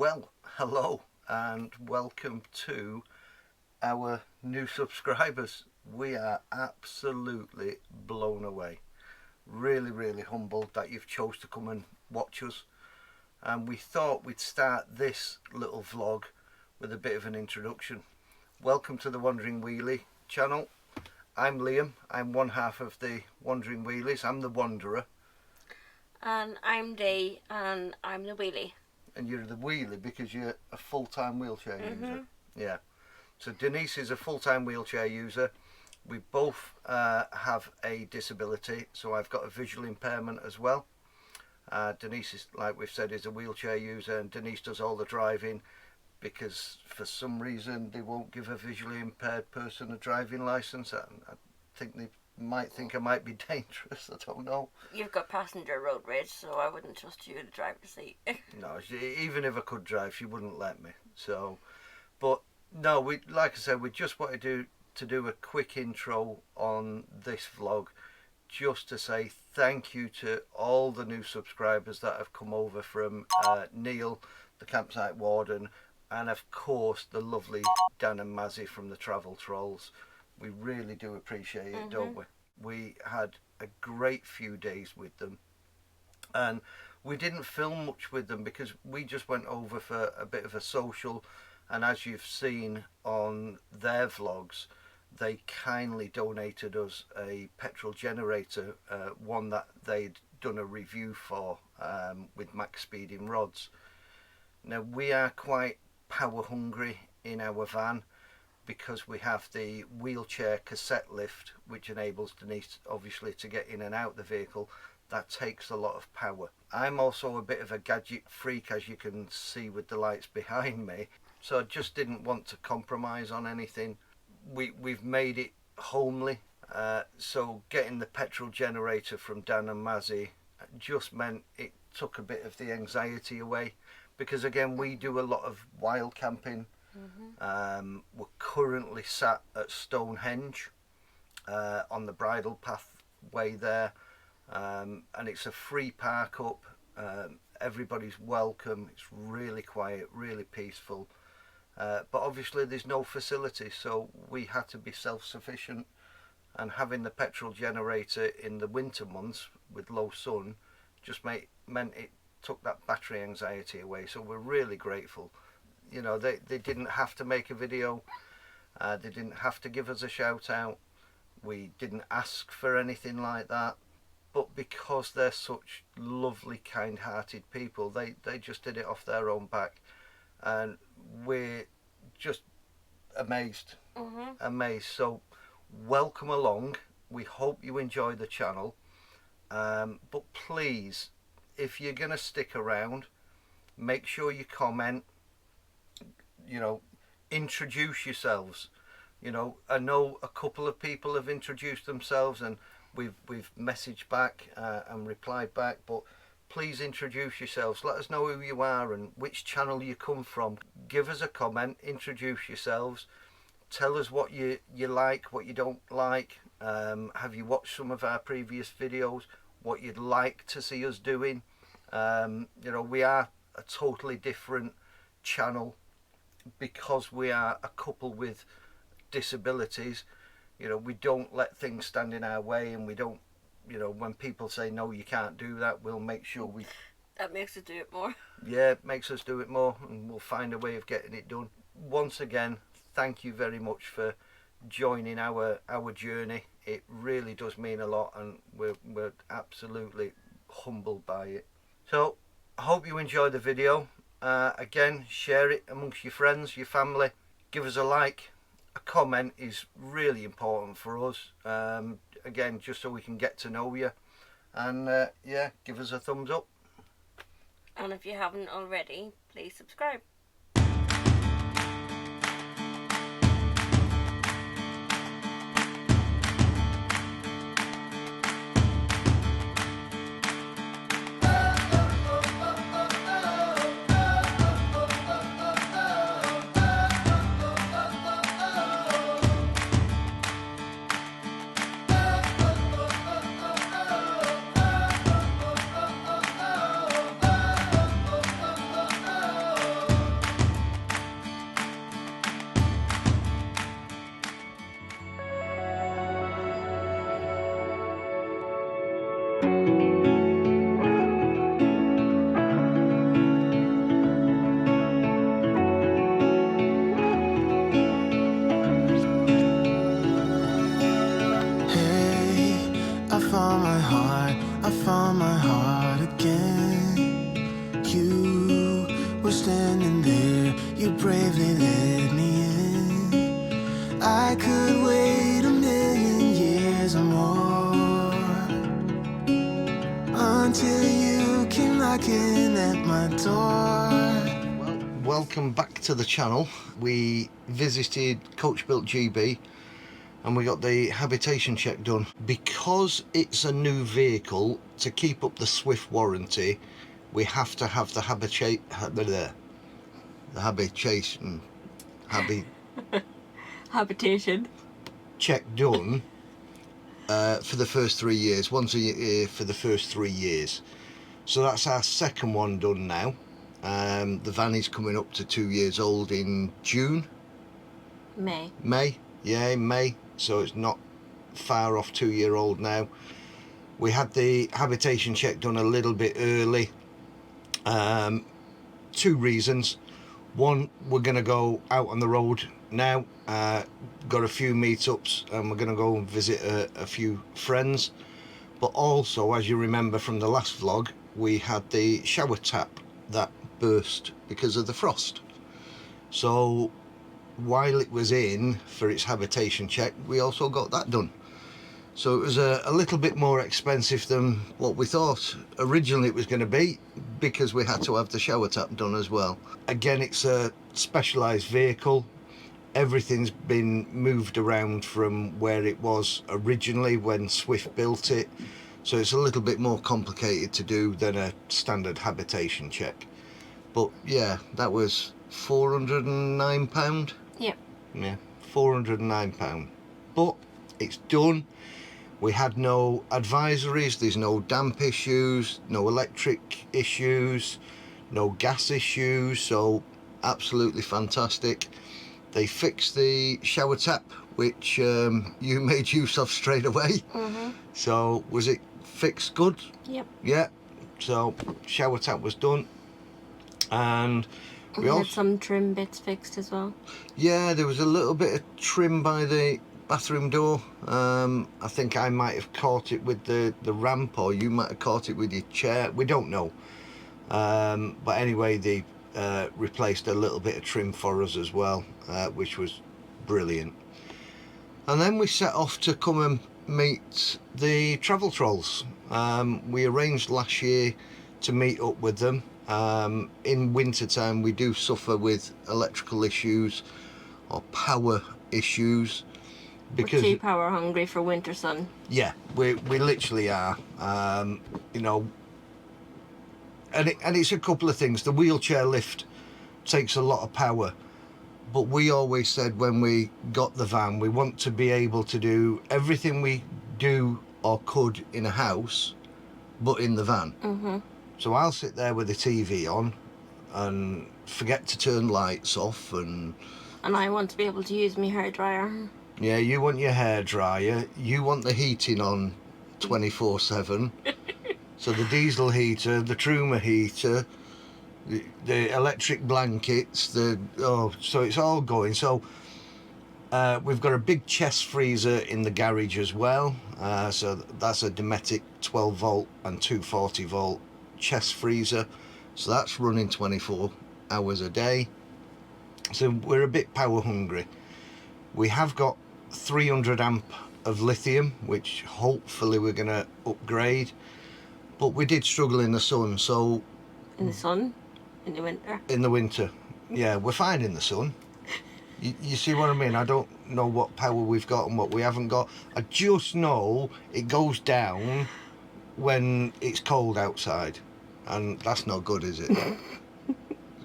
Well, hello and welcome to our new subscribers. We are absolutely blown away. Really humbled that you've chose to come and watch us. And we thought we'd start this little vlog with a bit of an introduction. Welcome to the Wandering Wheelie channel. I'm Liam. I'm one half of the Wandering Wheelies. I'm the Wanderer. And I'm Dee, and I'm the wheelie. And you're the wheelie because you're a full-time wheelchair user. Yeah. So Denise is a full-time wheelchair user. We both have a disability, so I've got a visual impairment as well. Denise is, like we've said, is a wheelchair user, and Denise does all the driving because for some reason they won't give a visually impaired person a driving licence. I think they might think I might be dangerous. I don't know. You've got passenger road rage, so I wouldn't trust you in the driver's seat. No, even if I could drive, she wouldn't let me. So, but no, we, like I said, we just wanted to do a quick intro on this vlog, just to say thank you to all the new subscribers that have come over from Neil, the Campsite Warden, and of course the lovely Dan and Mazzy from the Travel Trolls. We really do appreciate it, don't we? We had a great few days with them, and we didn't film much with them because we just went over for a bit of a social, and as you've seen on their vlogs, they kindly donated us a petrol generator, one that they'd done a review for with max speeding rods. Now we are quite power hungry in our van, because we have the wheelchair cassette lift, which enables Denise obviously to get in and out the vehicle. That takes a lot of power. I'm also a bit of a gadget freak, as you can see with the lights behind me, so I just didn't want to compromise on anything. We've made it homely, so getting the petrol generator from Dan and Mazzy just meant it took a bit of the anxiety away, because again we do a lot of wild camping. We're currently sat at Stonehenge on the bridle pathway there, and it's a free park up. Everybody's welcome. It's really quiet, really peaceful, but obviously there's no facilities, so we had to be self-sufficient, and having the petrol generator in the winter months with low sun just meant it took that battery anxiety away. So we're really grateful. You know, they didn't have to make a video, they didn't have to give us a shout out, we didn't ask for anything like that, but because they're such lovely, kind-hearted people, they just did it off their own back, and we're just amazed. Amazed. So welcome along. We hope you enjoy the channel, but please, if you're gonna stick around, make sure you comment. You know, introduce yourselves. You know, I know a couple of people have introduced themselves, and we've messaged back and replied back, but please introduce yourselves. Let us know who you are and which channel you come from. Give us a comment, introduce yourselves, tell us what you like, what you don't like. Have you watched some of our previous videos, what you'd like to see us doing. You know, we are a totally different channel because we are a couple with disabilities. You know, we don't let things stand in our way, and we don't, you know, when people say no, you can't do that, we'll make sure we... That makes us do it more. Yeah, it makes us do it more, and we'll find a way of getting it done. Once again, thank you very much for joining our journey. It really does mean a lot, and we're absolutely humbled by it. So I hope you enjoy the video. Again, share it amongst your friends, your family. Give us a like. A comment is really important for us. Again, just so we can get to know you. And yeah, give us a thumbs up. And if you haven't already, please subscribe. were standing there, you bravely let me in. I could wait 1,000,000 years or more until you came knocking at my door. Well, welcome back to the channel. We visited Coach Built GB and we got the habitation check done. Because it's a new vehicle, to keep up the Swift warranty, we have to have the Habitation check done for the first 3 years, once a year for the first 3 years. So that's our second one done now. The van is coming up to 2 years old in June. May, yeah, in May. So it's not far off 2-year-old now. We had the habitation check done a little bit early. 2 reasons. One, we're going to go out on the road now. Got a few meetups and we're going to go and visit a few friends. But also, as you remember from the last vlog, we had the shower tap that burst because of the frost. So while it was in for its habitation check, we also got that done. So it was a little bit more expensive than what we thought originally it was going to be, because we had to have the shower tap done as well. Again, it's a specialised vehicle. Everything's been moved around from where it was originally when Swift built it. So it's a little bit more complicated to do than a standard habitation check. But yeah, that was £409. Yep. Yeah, £409. But it's done. We had no advisories, there's no damp issues, no electric issues, no gas issues, so absolutely fantastic. They fixed the shower tap, which you made use of straight away. So was it fixed good? Yep. Yeah, so shower tap was done. And we had some trim bits fixed as well. Yeah, there was a little bit of trim by the bathroom door. I think I might have caught it with the ramp, or you might have caught it with your chair, we don't know. But anyway, they replaced a little bit of trim for us as well, which was brilliant. And then we set off to come and meet the travel trolls. We arranged last year to meet up with them. In winter time we do suffer with electrical issues or power issues, because we're too power hungry for winter sun. Yeah, we literally are. You know, and it's a couple of things. The wheelchair lift takes a lot of power, but we always said when we got the van, we want to be able to do everything we do or could in a house, but in the van. So I'll sit there with the TV on and forget to turn lights off, and I want to be able to use my hairdryer. Yeah, you want your hairdryer, you want the heating on 24/7. So the diesel heater, the Truma heater, the electric blankets, so it's all going. So we've got a big chest freezer in the garage as well. So that's a Dometic 12 volt and 240 volt chest freezer. So that's running 24 hours a day. So we're a bit power hungry. We have got 300 amp of lithium, which hopefully we're going to upgrade. But we did struggle in the sun, so... In the sun? In the winter? In the winter. Yeah, we're fine in the sun. You see what I mean? I don't know what power we've got and what we haven't got. I just know it goes down when it's cold outside. And that's not good, is it?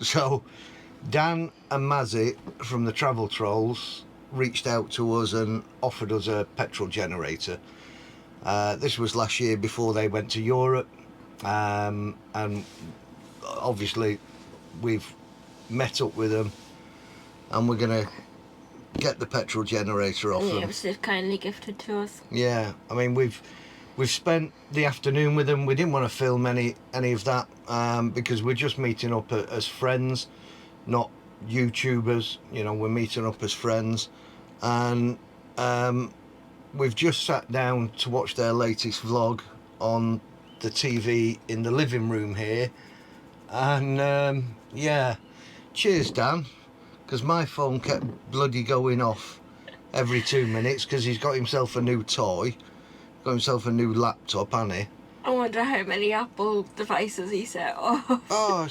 So Dan and Mazzy from the Travel Trolls reached out to us and offered us a petrol generator. This was last year before they went to Europe, and obviously we've met up with them and we're gonna get the petrol generator off them. It was kindly gifted to us. Yeah, I mean we've spent the afternoon with them. We didn't want to film any of that because we're just meeting up as friends, not YouTubers. You know, we're meeting up as friends, and we've just sat down to watch their latest vlog on the TV in the living room here, and Yeah. Cheers, Dan. Because my phone kept bloody going off every 2 minutes because he's got himself a new toy. Got himself a new laptop, hasn't he? I wonder how many Apple devices he set off. Oh,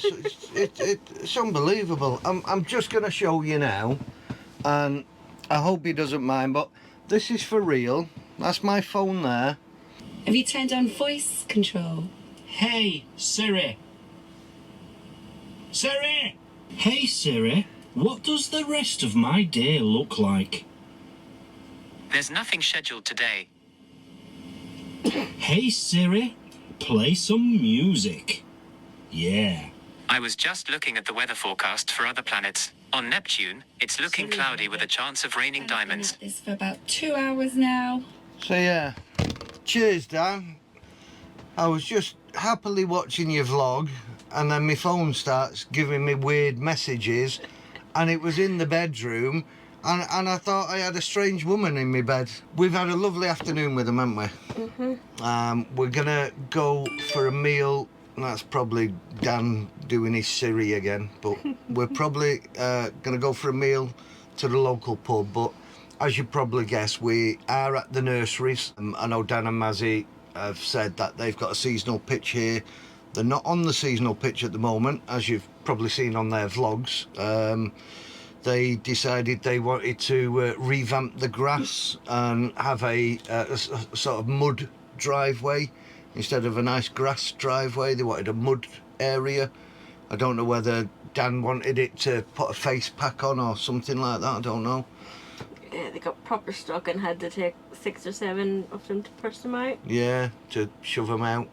it's unbelievable. I'm just going to show you now, and I hope he doesn't mind, but this is for real. That's my phone there. Have you turned on voice control? Hey, Siri. Siri! Hey, Siri, what does the rest of my day look like? There's nothing scheduled today. Hey, Siri, play some music. Yeah. I was just looking at the weather forecast for other planets. On Neptune, it's looking cloudy with a chance of raining I've been diamonds. at this for about 2 hours now. So yeah, cheers, Dan. I was just happily watching your vlog, and then my phone starts giving me weird messages, and it was in the bedroom, and I thought I had a strange woman in my bed. We've had a lovely afternoon with them, haven't we? We're gonna go for a meal. That's probably Dan doing his Siri again, but we're probably gonna go for a meal to the local pub. But as you probably guess, we are at the nurseries. I know Dan and Mazzy have said that they've got a seasonal pitch here. They're not on the seasonal pitch at the moment, as you've probably seen on their vlogs. They decided they wanted to revamp the grass and have a sort of mud driveway instead of a nice grass driveway. They wanted a mud area. I don't know whether Dan wanted it to put a face pack on or something like that. I don't know. Yeah, they got proper stuck and had to take 6 or 7 of them to push them out. Yeah, to shove them out.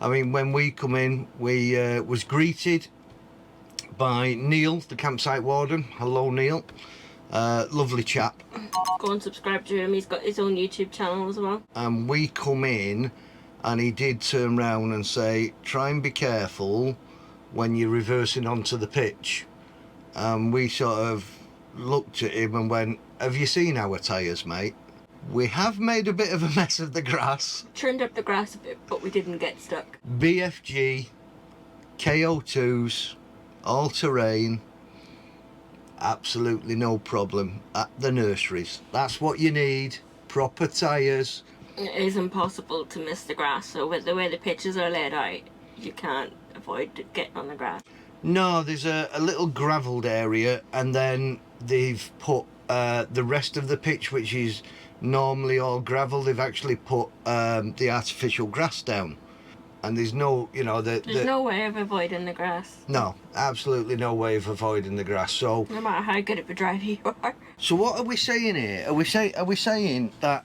I mean, when we come in, we was greeted by Neil, the campsite warden. Hello, Neil. Lovely chap. Go and subscribe to him. He's got his own YouTube channel as well. And we come in, and he did turn round and say, try and be careful when you're reversing onto the pitch. And we sort of looked at him and went, have you seen our tyres, mate? We have made a bit of a mess of the grass. Trimmed up the grass a bit, but we didn't get stuck. BFG, KO2s, all terrain, absolutely no problem at the nurseries. That's what you need, proper tyres. It is impossible to miss the grass, so with the way the pitches are laid out, you can't avoid getting on the grass. No, there's a little gravelled area, and then they've put the rest of the pitch, which is normally all gravel, they've actually put the artificial grass down. And there's no, you know, there's no way of avoiding the grass. No, absolutely no way of avoiding the grass. So no matter how good of a driver you are. So what are we saying here? Are we saying that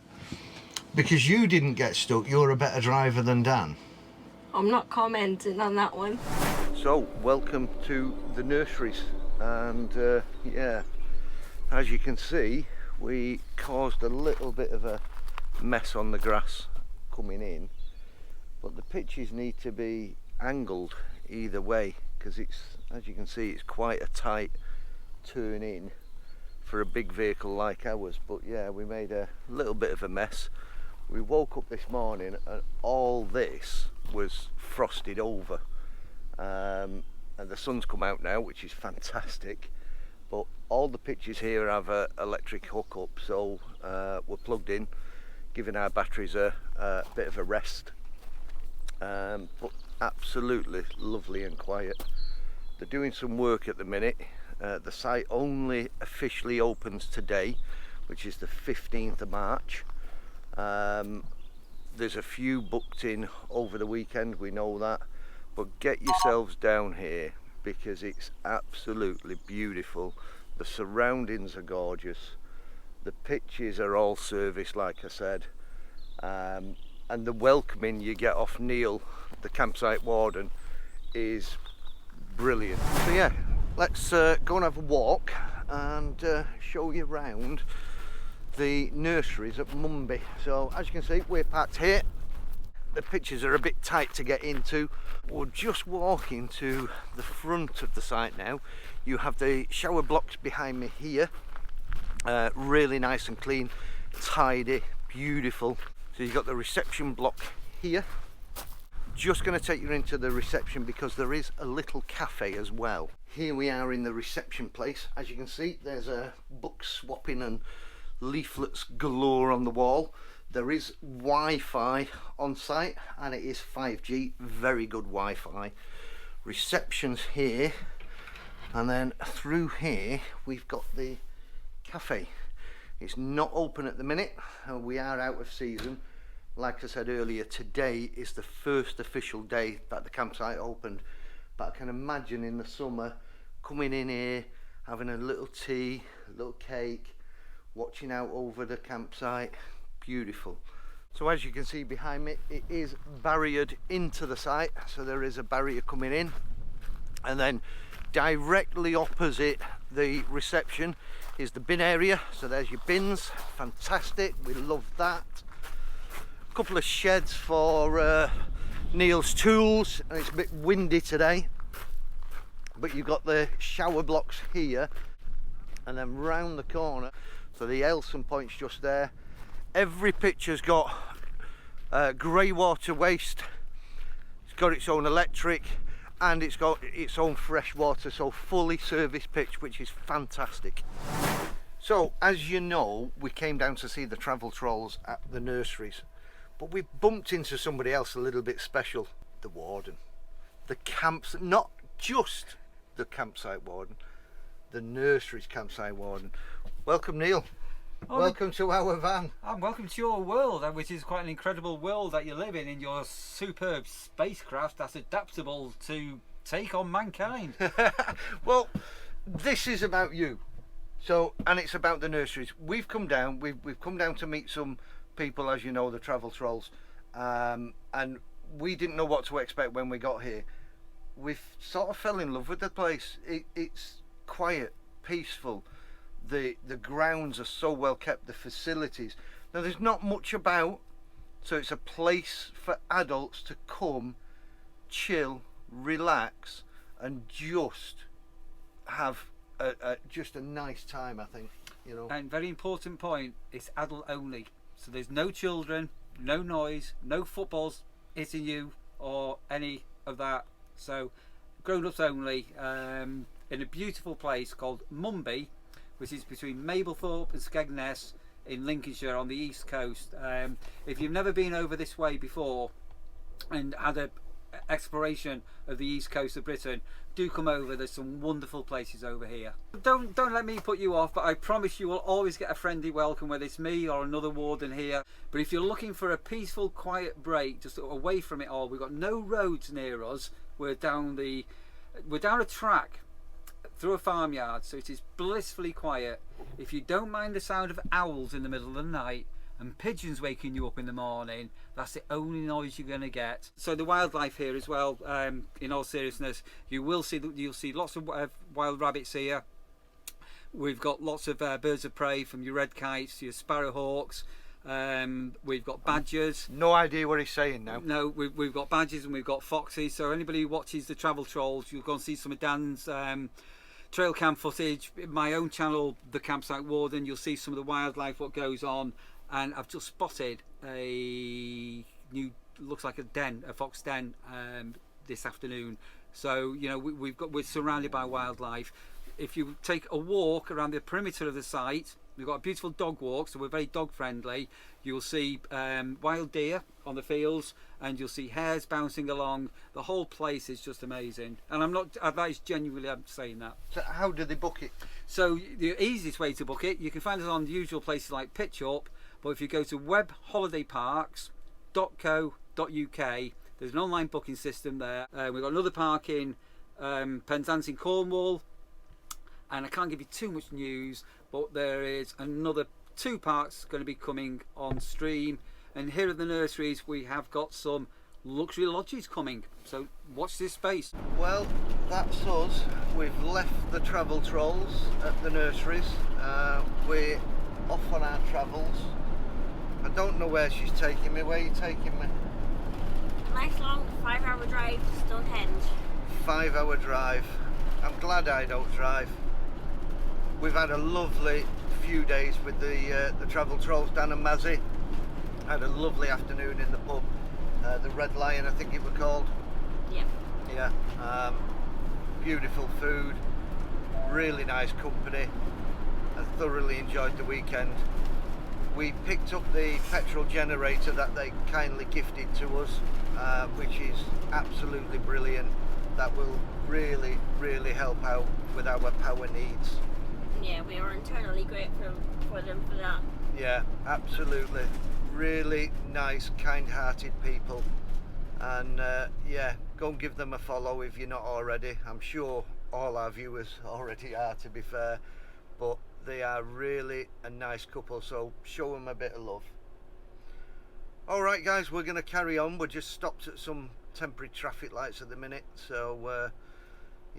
because you didn't get stuck, you're a better driver than Dan? I'm not commenting on that one. So welcome to the nurseries, and yeah, as you can see, we caused a little bit of a mess on the grass coming in. But the pitches need to be angled either way, because it's, as you can see, it's quite a tight turn in for a big vehicle like ours. But yeah, we made a little bit of a mess. We woke up this morning and all this was frosted over, and the sun's come out now, which is fantastic. But all the pitches here have a electric hookup, so we're plugged in, giving our batteries a bit of a rest. But absolutely lovely and quiet. They're doing some work at the minute. The site only officially opens today, which is the 15th of March. There's a few booked in over the weekend, we know that, but get yourselves down here because it's absolutely beautiful. The surroundings are gorgeous. The pitches are all serviced, like I said. And the welcoming you get off Neil, the campsite warden, is brilliant. So yeah, let's go and have a walk and show you around the nurseries at Mumby. So as you can see, we're parked here. The pitches are a bit tight to get into. We're just walking to the front of the site now. You have the shower blocks behind me here. Really nice and clean, tidy, beautiful. So you've got the reception block here. Just going to take you into the reception because there is a little cafe as well Here we are in the reception place. As you can see, there's a book swapping and leaflets galore on the wall. There is Wi-Fi on site, and it is 5G, very good Wi-Fi. Reception's here, and then through here we've got the cafe. It's not open at the minute, we are out of season. Like I said earlier, today is the first official day that the campsite opened, but I can imagine in the summer coming in here, having a little tea, a little cake, watching out over the campsite. Beautiful. So as you can see behind me, it is barriered into the site, so there is a barrier coming in, and then directly opposite the reception is the bin area. So there's your bins, fantastic, we love that. A couple of sheds for Neil's tools, and it's a bit windy today, but you've got the shower blocks here, and then round the corner, so the Elson point's just there. Every picture's got grey water waste, it's got its own electric, and it's got its own fresh water, so fully serviced pitch, which is fantastic. So as you know, we came down to see the travel trolls at the nurseries, but we bumped into somebody else a little bit special, the warden. The camps, not just the campsite warden, the nursery's campsite warden. Welcome, Neil. Welcome to our van. Welcome to your world, which is quite an incredible world that you live in your superb spacecraft that's adaptable to take on mankind. Well, this is about you. So, and it's about the nurseries. We've come down. We've come down to meet some people, as you know, the travel trolls, and we didn't know what to expect when we got here. We sort of fell in love with the place. It's quiet, peaceful. The grounds are so well kept, the facilities. Now there's not much about, so it's a place for adults to come, chill, relax, and just have just a nice time, I think, you know. And very important point, it's adult only. So there's no children, no noise, no footballs hitting you or any of that. So grown-ups only, in a beautiful place called Mumby, which is between Mablethorpe and Skegness in Lincolnshire on the east coast. If you've never been over this way before and had an exploration of the east coast of Britain, do come over. There's some wonderful places over here. Don't let me put you off, but I promise you will always get a friendly welcome, whether it's me or another warden here. But if you're looking for a peaceful, quiet break, just away from it all, we've got no roads near us. We're down a track through a farmyard, so it is blissfully quiet. If you don't mind the sound of owls in the middle of the night and pigeons waking you up in the morning, that's the only noise you're going to get. So the wildlife here as well, in all seriousness, you'll see lots of wild rabbits here. We've got lots of birds of prey, from your red kites to your sparrowhawks. We've got badgers. No idea what he's saying now. No, we've got badgers and we've got foxes. So anybody who watches the travel trolls, you'll go and see some of Dan's trail cam footage. In my own channel, The Campsite Warden, you'll see some of the wildlife, what goes on. And I've just spotted a new, looks like a fox den, this afternoon. So you know we're surrounded by wildlife. If you take a walk around the perimeter of the site, we've got a beautiful dog walk, so we're very dog friendly. You'll see wild deer on the fields, and you'll see hares bouncing along. The whole place is just amazing, and that is genuinely, I'm saying that. So how do they book it? So the easiest way to book it, you can find us on the usual places like PitchUp, but if you go to webholidayparks.co.uk, there's an online booking system there. We've got another park in Penzance in Cornwall, and I can't give you too much news, but there is another 2 parks going to be coming on stream. And here at the nurseries we have got some luxury lodges coming, so watch this space. Well, that's us. We've left the travel trolls at the nurseries. We're off on our travels. I don't know where she's taking me. Where are you taking me? A nice long 5-hour drive to Stonehenge. 5-hour drive. I'm glad I don't drive. We've had a lovely few days with the travel trolls, Dan and Mazzy. Had a lovely afternoon in the pub, the Red Lion, I think it was called. Yeah. Yeah. beautiful food, really nice company. I thoroughly enjoyed the weekend. We picked up the petrol generator that they kindly gifted to us, which is absolutely brilliant. That will really, really help out with our power needs. Yeah, we are eternally grateful for them for that. Yeah, absolutely. Really nice, kind-hearted people. And yeah, go and give them a follow if you're not already. I'm sure all our viewers already are, to be fair. But they are really a nice couple, so show them a bit of love. Alright guys, we're going to carry on. We're just stopped at some temporary traffic lights at the minute, so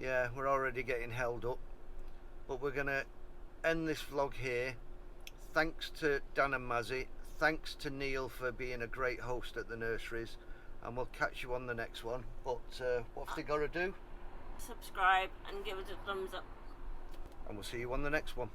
yeah, we're already getting held up. But we're going to end this vlog here. Thanks to Dan and Mazzy. Thanks to Neil for being a great host at the nurseries. And we'll catch you on the next one. But what's they got to do? Subscribe and give us a thumbs up. And we'll see you on the next one.